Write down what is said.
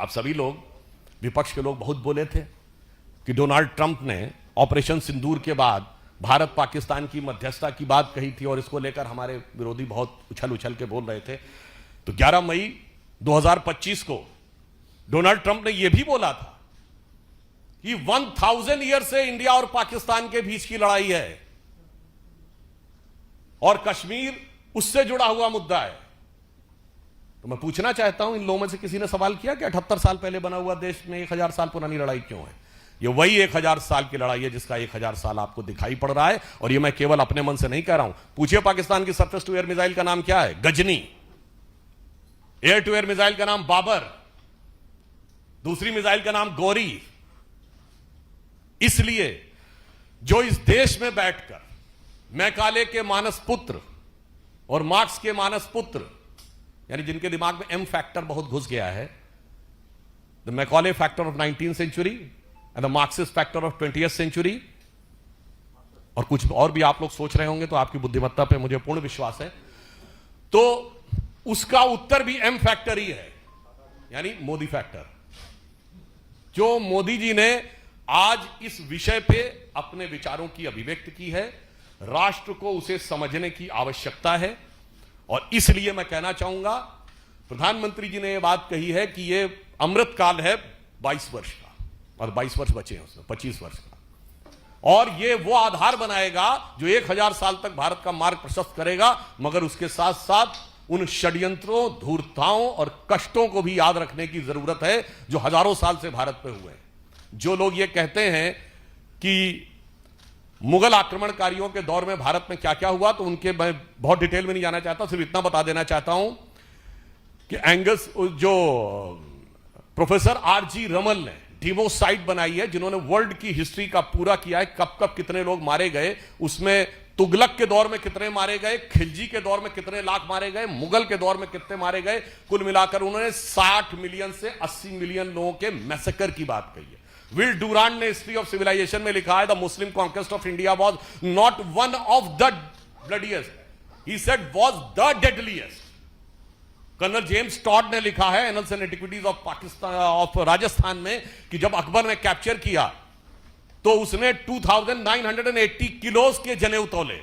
आप सभी लोग, विपक्ष के लोग बहुत बोले थे कि डोनाल्ड ट्रंप ने ऑपरेशन सिंदूर के बाद भारत पाकिस्तान की मध्यस्थता की बात कही थी और इसको लेकर हमारे विरोधी बहुत उछल उछल के बोल रहे थे। तो 11 मई 2025 को डोनाल्ड ट्रंप ने यह भी बोला था कि 1000 ईयर से इंडिया और पाकिस्तान के बीच की लड़ाई है और कश्मीर उससे जुड़ा हुआ मुद्दा है। तो मैं पूछना चाहता हूं, इन लोगों में से किसी ने सवाल किया कि 78 साल पहले बना हुआ देश में 1000 साल पुरानी लड़ाई क्यों है? ये वही 1000 साल की लड़ाई है जिसका 1000 साल आपको दिखाई पड़ रहा है। और ये मैं केवल अपने मन से नहीं कह रहा हूं। पूछिए पाकिस्तान की सरफेस टू एयर मिसाइल का नाम क्या है? Ghazni. Air to air missile का नाम बाबर। दूसरी मिसाइल का नाम गौरी। इसलिए जो इस देश में बैठकर मैकाले के मानस पुत्र और मार्क्स के मानस पुत्र, यानी जिनके दिमाग में एम फैक्टर बहुत घुस गया है, the Macaulay factor of 19th century and the Marxist factor of 20th century, और कुछ और भी आप लोग सोच रहे होंगे, तो आपकी बुद्धिमत्ता पे मुझे पूर्ण विश्वास है। तो उसका उत्तर भी एम फैक्टर ही है, यानी मोदी फैक्टर। जो मोदी जी ने आज इस विषय पे अपने विचारों की अभिव्यक्ति की है, राष्ट्र को उसे समझने की आवश्यकता है। और इसलिए मैं कहना चाहूंगा, प्रधानमंत्री जी ने यह बात कही है कि यह अमृत काल है 22 वर्ष का, और 22 वर्ष बचे हैं उसमें, 25 वर्ष का, और यह वो आधार बनाएगा जो 1000 साल तक भारत का मार्ग प्रशस्त करेगा। मगर उसके साथ साथ उन षड्यंत्रों, धूर्तताओं और कष्टों को भी याद रखने की जरूरत है जो हजारों साल से भारत पे हुए हैं। जो लोग ये कहते हैं कि मुगल आक्रमणकारियों के दौर में भारत में क्या क्या हुआ, तो उनके मैं बहुत डिटेल में नहीं जाना चाहता, सिर्फ इतना बता देना चाहता हूं कि एंगस, जो प्रोफेसर आरजी रमल ने डिवो साइट बनाई है, जिन्होंने वर्ल्ड की हिस्ट्री का पूरा किया है, कब कब कितने लोग मारे गए, उसमें तुगलक के दौर में कितने मारे गए, खिलजी के दौर में कितने लाख मारे गए, मुगल के दौर में कितने मारे गए, कुल मिलाकर उन्होंने 60 मिलियन से 80 मिलियन लोगों के मैसेकर की बात कही है। विल डुरांट ने हिस्ट्री ऑफ सिविलाइजेशन में लिखा है, the Muslim conquest of India was not one of the bloodiest, he said was the deadliest. Colonel James Tod ने लिखा है annals and antiquities of Pakistan of Rajasthan में कि जब अकबर ने कैप्चर किया तो उसने 2980 किलोज के जनेऊ तोले।